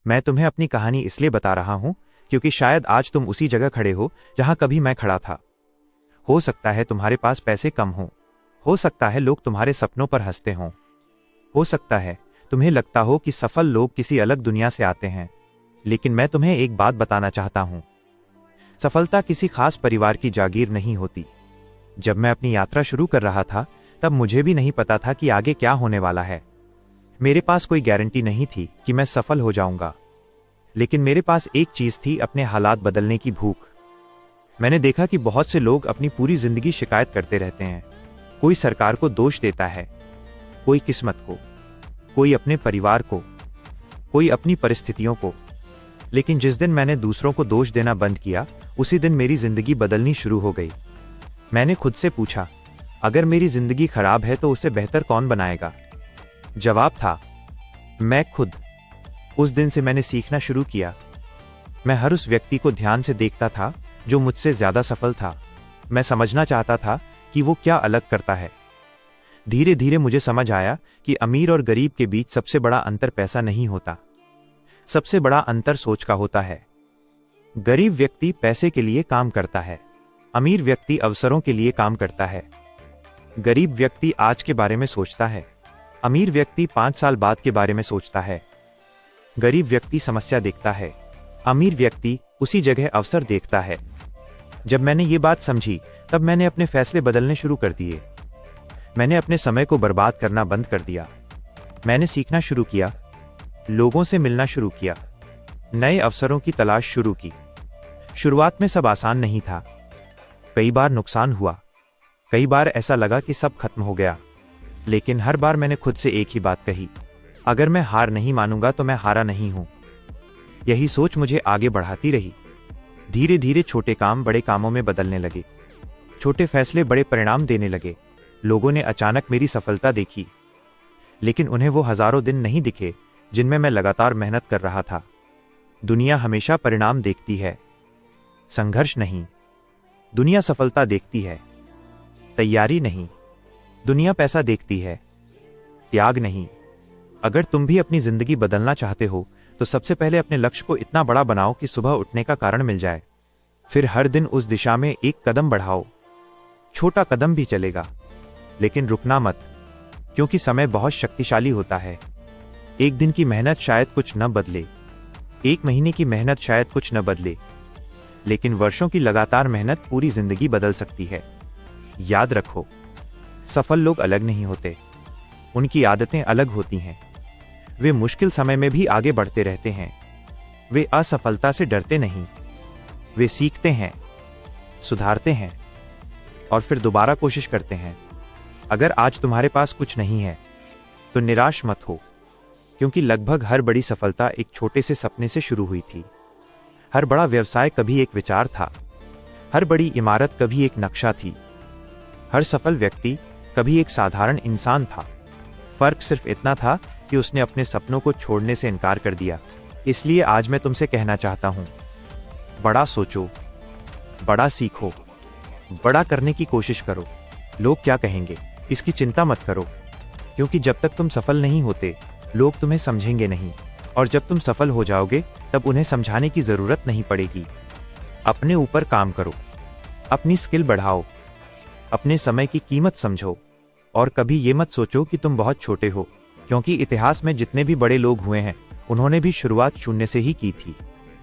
मैं तुम्हें अपनी कहानी इसलिए बता रहा हूं क्योंकि शायद आज तुम उसी जगह खड़े हो जहां कभी मैं खड़ा था। हो सकता है तुम्हारे पास पैसे कम हो सकता है लोग तुम्हारे सपनों पर हंसते हों, हो सकता है तुम्हें लगता हो कि सफल लोग किसी अलग दुनिया से आते हैं, लेकिन मैं तुम्हें एक बात बताना चाहता हूं। सफलता किसी खास परिवार की जागीर नहीं होती। जब मैं अपनी यात्रा शुरू कर रहा था तब मुझे भी नहीं पता था कि आगे क्या होने वाला है। मेरे पास कोई गारंटी नहीं थी कि मैं सफल हो जाऊंगा, लेकिन मेरे पास एक चीज थी, अपने हालात बदलने की भूख। मैंने देखा कि बहुत से लोग अपनी पूरी जिंदगी शिकायत करते रहते हैं। कोई सरकार को दोष देता है, कोई किस्मत को, कोई अपने परिवार को, कोई अपनी परिस्थितियों को। लेकिन जिस दिन मैंने दूसरों को दोष देना बंद किया, उसी दिन मेरी जिंदगी बदलनी शुरू हो गई। मैंने खुद से पूछा, अगर मेरी जिंदगी खराब है तो उसे बेहतर कौन बनाएगा? जवाब था, मैं खुद। उस दिन से मैंने सीखना शुरू किया। मैं हर उस व्यक्ति को ध्यान से देखता था जो मुझसे ज्यादा सफल था। मैं समझना चाहता था कि वो क्या अलग करता है। धीरे धीरे मुझे समझ आया कि अमीर और गरीब के बीच सबसे बड़ा अंतर पैसा नहीं होता, सबसे बड़ा अंतर सोच का होता है। गरीब व्यक्ति पैसे के लिए काम करता है, अमीर व्यक्ति अवसरों के लिए काम करता है। गरीब व्यक्ति आज के बारे में सोचता है, अमीर व्यक्ति 5 साल बाद के बारे में सोचता है। गरीब व्यक्ति समस्या देखता है, अमीर व्यक्ति उसी जगह अवसर देखता है। जब मैंने ये बात समझी तब मैंने अपने फैसले बदलने शुरू कर दिए। मैंने अपने समय को बर्बाद करना बंद कर दिया। मैंने सीखना शुरू किया, लोगों से मिलना शुरू किया, नए अवसरों की तलाश शुरू की। शुरुआत में सब आसान नहीं था। कई बार नुकसान हुआ, कई बार ऐसा लगा कि सब खत्म हो गया। लेकिन हर बार मैंने खुद से एक ही बात कही, अगर मैं हार नहीं मानूंगा तो मैं हारा नहीं हूं। यही सोच मुझे आगे बढ़ाती रही। धीरे धीरे छोटे काम बड़े कामों में बदलने लगे, छोटे फैसले बड़े परिणाम देने लगे। लोगों ने अचानक मेरी सफलता देखी, लेकिन उन्हें वो हजारों दिन नहीं दिखे जिनमें मैं लगातार मेहनत कर रहा था। दुनिया हमेशा परिणाम देखती है, संघर्ष नहीं। दुनिया सफलता देखती है, तैयारी नहीं। दुनिया पैसा देखती है, त्याग नहीं। अगर तुम भी अपनी जिंदगी बदलना चाहते हो तो सबसे पहले अपने लक्ष्य को इतना बड़ा बनाओ कि सुबह उठने का कारण मिल जाए। फिर हर दिन उस दिशा में एक कदम बढ़ाओ। छोटा कदम भी चलेगा, लेकिन रुकना मत, क्योंकि समय बहुत शक्तिशाली होता है। एक दिन की मेहनत शायद कुछ न बदले, एक महीने की मेहनत शायद कुछ न बदले, लेकिन वर्षों की लगातार मेहनत पूरी जिंदगी बदल सकती है। याद रखो, सफल लोग अलग नहीं होते, उनकी आदतें अलग होती हैं। वे मुश्किल समय में भी आगे बढ़ते रहते हैं। वे असफलता से डरते नहीं, वे सीखते हैं, सुधारते हैं और फिर दोबारा कोशिश करते हैं। अगर आज तुम्हारे पास कुछ नहीं है तो निराश मत हो, क्योंकि लगभग हर बड़ी सफलता एक छोटे से सपने से शुरू हुई थी। हर बड़ा व्यवसाय कभी एक विचार था, हर बड़ी इमारत कभी एक नक्शा थी, हर सफल व्यक्ति कभी एक साधारण इंसान था। फर्क सिर्फ इतना था कि उसने अपने सपनों को छोड़ने से इनकार कर दिया। इसलिए आज मैं तुमसे कहना चाहता हूं, बड़ा सोचो, बड़ा सीखो, बड़ा करने की कोशिश करो। लोग क्या कहेंगे इसकी चिंता मत करो, क्योंकि जब तक तुम सफल नहीं होते लोग तुम्हें समझेंगे नहीं, और जब तुम सफल हो जाओगे तब उन्हें समझाने की जरूरत नहीं पड़ेगी। अपने ऊपर काम करो, अपनी स्किल बढ़ाओ, अपने समय की कीमत समझो, और कभी ये मत सोचो कि तुम बहुत छोटे हो, क्योंकि इतिहास में जितने भी बड़े लोग हुए हैं उन्होंने भी शुरुआत शून्य से ही की थी।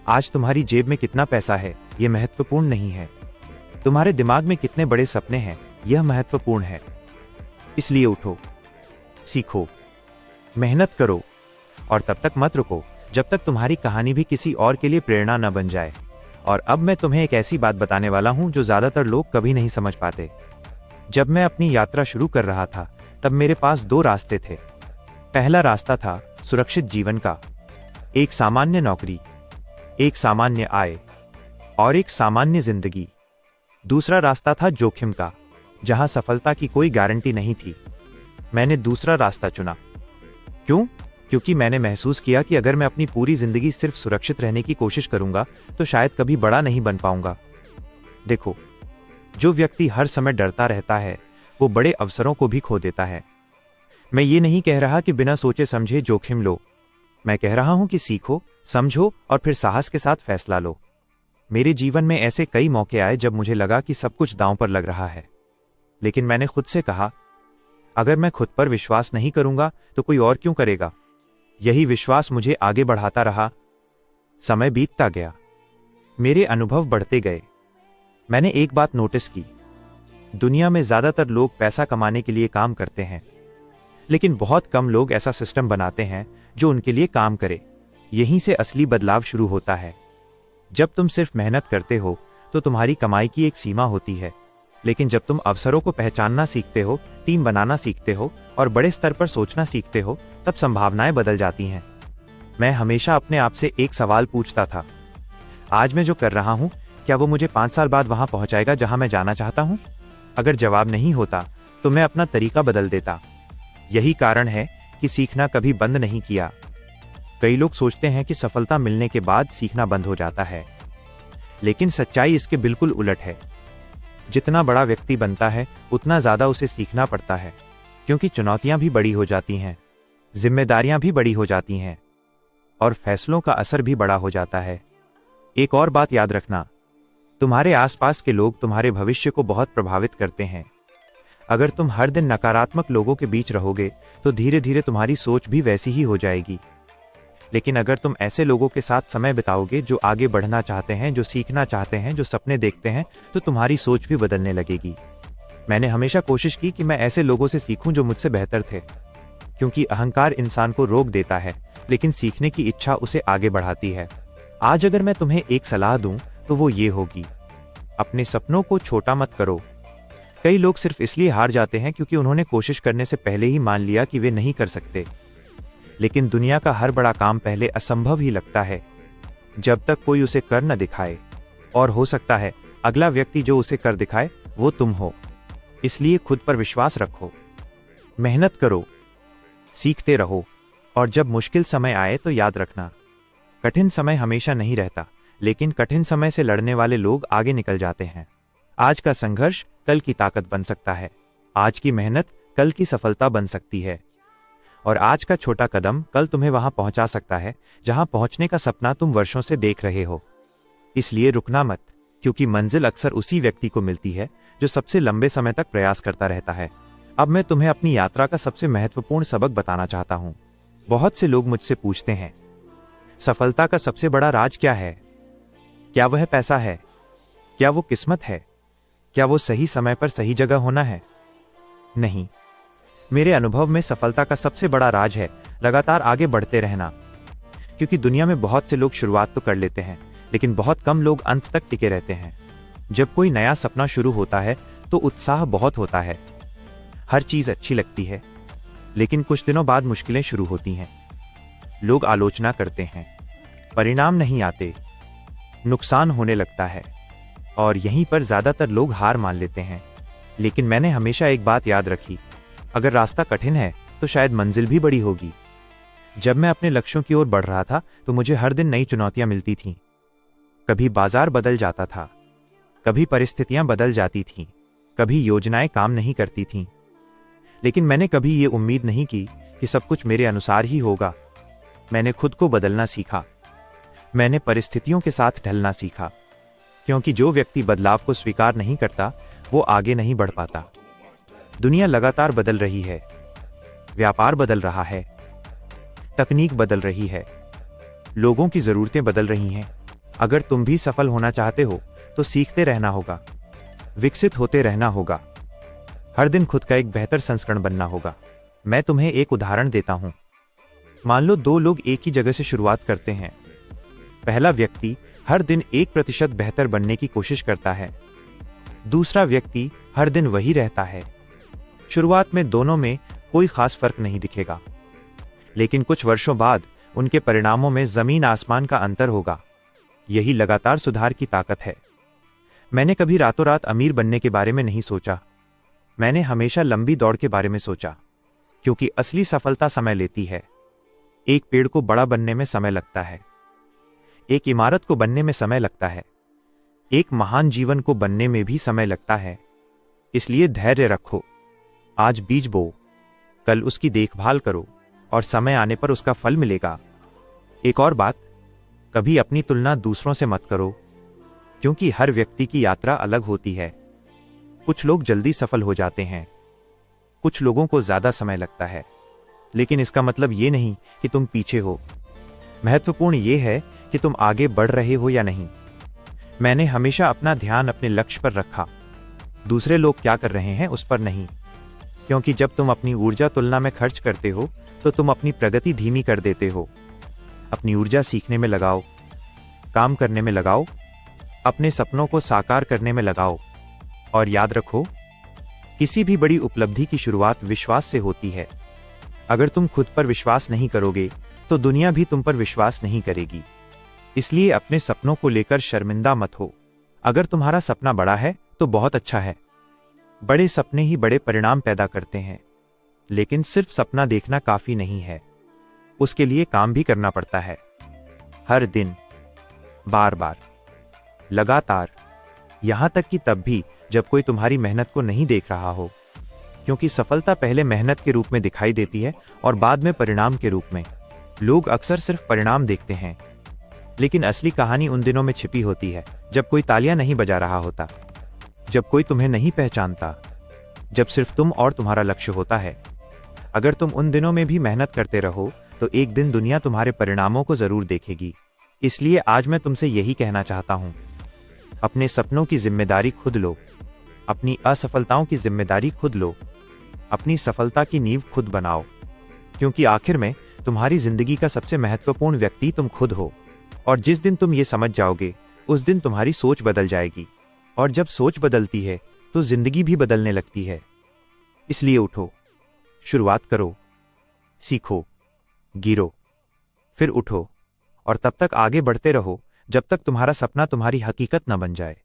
आज तुम्हारी जेब में कितना पैसा है यह महत्वपूर्ण नहीं है, तुम्हारे दिमाग में कितने बड़े सपने हैं यह महत्वपूर्ण है। इसलिए उठो, सीखो, मेहनत करो, और तब तक मत रुको जब तक तुम्हारी कहानी भी किसी और के लिए प्रेरणा न बन जाए। और अब मैं तुम्हें एक ऐसी बात बताने वाला हूं जो ज्यादातर लोग कभी नहीं समझ पाते। जब मैं अपनी यात्रा शुरू कर रहा था तब मेरे पास 2 रास्ते थे। पहला रास्ता था सुरक्षित जीवन का, एक सामान्य नौकरी, एक सामान्य आय और एक सामान्य जिंदगी। दूसरा रास्ता था जोखिम का, जहां सफलता की कोई गारंटी नहीं थी। मैंने दूसरा रास्ता चुना। क्यों? क्योंकि मैंने महसूस किया कि अगर मैं अपनी पूरी जिंदगी सिर्फ सुरक्षित रहने की कोशिश करूंगा तो शायद कभी बड़ा नहीं बन पाऊंगा। देखो, जो व्यक्ति हर समय डरता रहता है वो बड़े अवसरों को भी खो देता है। मैं ये नहीं कह रहा कि बिना सोचे समझे जोखिम लो, मैं कह रहा हूं कि सीखो, समझो और फिर साहस के साथ फैसला लो। मेरे जीवन में ऐसे कई मौके आए जब मुझे लगा कि सब कुछ दांव पर लग रहा है, लेकिन मैंने खुद से कहा, अगर मैं खुद पर विश्वास नहीं करूंगा तो कोई और क्यों करेगा। यही विश्वास मुझे आगे बढ़ाता रहा। समय बीतता गया, मेरे अनुभव बढ़ते गए। मैंने एक बात नोटिस की, दुनिया में ज्यादातर लोग पैसा कमाने के लिए काम करते हैं, लेकिन बहुत कम लोग ऐसा सिस्टम बनाते हैं जो उनके लिए काम करे। यहीं से असली बदलाव शुरू होता है। जब तुम सिर्फ मेहनत करते हो तो तुम्हारी कमाई की एक सीमा होती है, लेकिन जब तुम अवसरों को पहचानना सीखते हो, टीम बनाना सीखते हो और बड़े स्तर पर सोचना सीखते हो, तब संभावनाएं बदल जाती हैं। मैं हमेशा अपने आप से एक सवाल पूछता था, आज मैं जो कर रहा हूं, क्या वो मुझे 5 साल बाद वहां पहुंचाएगा जहां मैं जाना चाहता हूं? अगर जवाब नहीं होता तो मैं अपना तरीका बदल देता। यही कारण है कि सीखना कभी बंद नहीं किया। कई लोग सोचते हैं कि सफलता मिलने के बाद सीखना बंद हो जाता है, लेकिन सच्चाई इसके बिल्कुल उलट है। जितना बड़ा व्यक्ति बनता है उतना ज्यादा उसे सीखना पड़ता है, क्योंकि चुनौतियां भी बड़ी हो जाती हैं, जिम्मेदारियां भी बड़ी हो जाती हैं और फैसलों का असर भी बड़ा हो जाता है। एक और बात याद रखना, तुम्हारे आसपास के लोग तुम्हारे भविष्य को बहुत प्रभावित करते हैं। अगर तुम हर दिन नकारात्मक लोगों के बीच रहोगे तो धीरे धीरे तुम्हारी सोच भी वैसी ही हो जाएगी। लेकिन अगर तुम ऐसे लोगों के साथ समय बिताओगे जो आगे बढ़ना चाहते हैं, जो सीखना चाहते हैं, जो सपने देखते हैं, तो तुम्हारी सोच भी बदलने लगेगी। मैंने हमेशा कोशिश की कि मैं ऐसे लोगों से सीखूं जो मुझसे बेहतर थे, क्योंकि अहंकार इंसान को रोक देता है, लेकिन सीखने की इच्छा उसे आगे बढ़ाती है। आज अगर मैं तुम्हें एक सलाह दूं तो वो ये होगी, अपने सपनों को छोटा मत करो। कई लोग सिर्फ इसलिए हार जाते हैं क्योंकि उन्होंने कोशिश करने से पहले ही मान लिया कि वे नहीं कर सकते। लेकिन दुनिया का हर बड़ा काम पहले असंभव ही लगता है, जब तक कोई उसे कर न दिखाए। और हो सकता है अगला व्यक्ति जो उसे कर दिखाए वो तुम हो। इसलिए खुद पर विश्वास रखो, मेहनत करो, सीखते रहो और जब मुश्किल समय आए तो याद रखना, कठिन समय हमेशा नहीं रहता, लेकिन कठिन समय से लड़ने वाले लोग आगे निकल जाते हैं। आज का संघर्ष कल की ताकत बन सकता है, आज की मेहनत कल की सफलता बन सकती है और आज का छोटा कदम कल तुम्हें वहां पहुंचा सकता है जहां पहुंचने का सपना तुम वर्षों से देख रहे हो। इसलिए रुकना मत, क्योंकि मंजिल अक्सर उसी व्यक्ति को मिलती है जो सबसे लंबे समय तक प्रयास करता रहता है। अब मैं तुम्हें अपनी यात्रा का सबसे महत्वपूर्ण सबक बताना चाहता हूं। बहुत से लोग मुझसे पूछते हैं, सफलता का सबसे बड़ा राज क्या है? क्या वह पैसा है? क्या वो किस्मत है? क्या वो सही समय पर सही जगह होना है? नहीं, मेरे अनुभव में सफलता का सबसे बड़ा राज है लगातार आगे बढ़ते रहना। क्योंकि दुनिया में बहुत से लोग शुरुआत तो कर लेते हैं, लेकिन बहुत कम लोग अंत तक टिके रहते हैं। जब कोई नया सपना शुरू होता है तो उत्साह बहुत होता है, हर चीज अच्छी लगती है, लेकिन कुछ दिनों बाद मुश्किलें शुरू होती हैं। लोग आलोचना करते हैं, परिणाम नहीं आते, नुकसान होने लगता है और यहीं पर ज्यादातर लोग हार मान लेते हैं। लेकिन मैंने हमेशा एक बात याद रखी, अगर रास्ता कठिन है तो शायद मंजिल भी बड़ी होगी। जब मैं अपने लक्ष्यों की ओर बढ़ रहा था तो मुझे हर दिन नई चुनौतियां मिलती थीं। कभी बाजार बदल जाता था, कभी परिस्थितियां बदल जाती थीं, कभी योजनाएं काम नहीं करती थीं, लेकिन मैंने कभी ये उम्मीद नहीं की कि सब कुछ मेरे अनुसार ही होगा। मैंने खुद को बदलना सीखा, मैंने परिस्थितियों के साथ ढलना सीखा, क्योंकि जो व्यक्ति बदलाव को स्वीकार नहीं करता वो आगे नहीं बढ़ पाता। दुनिया लगातार बदल रही है, व्यापार बदल रहा है, तकनीक बदल रही है, लोगों की जरूरतें बदल रही हैं। अगर तुम भी सफल होना चाहते हो तो सीखते रहना होगा, विकसित होते रहना होगा, हर दिन खुद का एक बेहतर संस्करण बनना होगा। मैं तुम्हें एक उदाहरण देता हूं। मान लो 2 लोग एक ही जगह से शुरुआत करते हैं। पहला व्यक्ति हर दिन 1% बेहतर बनने की कोशिश करता है, दूसरा व्यक्ति हर दिन वही रहता है। शुरुआत में दोनों में कोई खास फर्क नहीं दिखेगा, लेकिन कुछ वर्षों बाद उनके परिणामों में जमीन आसमान का अंतर होगा। यही लगातार सुधार की ताकत है। मैंने कभी रातों रात अमीर बनने के बारे में नहीं सोचा, मैंने हमेशा लंबी दौड़ के बारे में सोचा, क्योंकि असली सफलता समय लेती है। एक पेड़ को बड़ा बनने में समय लगता है, एक इमारत को बनने में समय लगता है, एक महान जीवन को बनने में भी समय लगता है। इसलिए धैर्य रखो, आज बीज बो, कल उसकी देखभाल करो और समय आने पर उसका फल मिलेगा। एक और बात, कभी अपनी तुलना दूसरों से मत करो, क्योंकि हर व्यक्ति की यात्रा अलग होती है। कुछ लोग जल्दी सफल हो जाते हैं, कुछ लोगों को ज्यादा समय लगता है, लेकिन इसका मतलब ये नहीं कि तुम पीछे हो। महत्वपूर्ण ये है कि तुम आगे बढ़ रहे हो या नहीं। मैंने हमेशा अपना ध्यान अपने लक्ष्य पर रखा, दूसरे लोग क्या कर रहे हैं उस पर नहीं, क्योंकि जब तुम अपनी ऊर्जा तुलना में खर्च करते हो तो तुम अपनी प्रगति धीमी कर देते हो। अपनी ऊर्जा सीखने में लगाओ, काम करने में लगाओ, अपने सपनों को साकार करने में लगाओ। और याद रखो, किसी भी बड़ी उपलब्धि की शुरुआत विश्वास से होती है। अगर तुम खुद पर विश्वास नहीं करोगे तो दुनिया भी तुम पर विश्वास नहीं करेगी। इसलिए अपने सपनों को लेकर शर्मिंदा मत हो। अगर तुम्हारा सपना बड़ा है तो बहुत अच्छा है। बड़े सपने ही बड़े परिणाम पैदा करते हैं, लेकिन सिर्फ सपना देखना काफी नहीं है, उसके लिए काम भी करना पड़ता है। हर दिन, बार बार, लगातार, यहां तक कि तब भी जब कोई तुम्हारी मेहनत को नहीं देख रहा हो, क्योंकि सफलता पहले मेहनत के रूप में दिखाई देती है और बाद में परिणाम के रूप में। लोग अक्सर सिर्फ परिणाम देखते हैं, लेकिन असली कहानी उन दिनों में छिपी होती है जब कोई तालियां नहीं बजा रहा होता, जब कोई तुम्हें नहीं पहचानता, जब सिर्फ तुम और तुम्हारा लक्ष्य होता है। अगर तुम उन दिनों में भी मेहनत करते रहो तो एक दिन दुनिया तुम्हारे परिणामों को जरूर देखेगी। इसलिए आज मैं तुमसे यही कहना चाहता हूं, अपने सपनों की जिम्मेदारी खुद लो, अपनी असफलताओं की जिम्मेदारी खुद लो, अपनी सफलता की नींव खुद बनाओ, क्योंकि आखिर में तुम्हारी जिंदगी का सबसे महत्वपूर्ण व्यक्ति तुम खुद हो। और जिस दिन तुम ये समझ जाओगे, उस दिन तुम्हारी सोच बदल जाएगी, और जब सोच बदलती है तो जिंदगी भी बदलने लगती है। इसलिए उठो, शुरुआत करो, सीखो, गिरो, फिर उठो, और तब तक आगे बढ़ते रहो जब तक तुम्हारा सपना तुम्हारी हकीकत न बन जाए।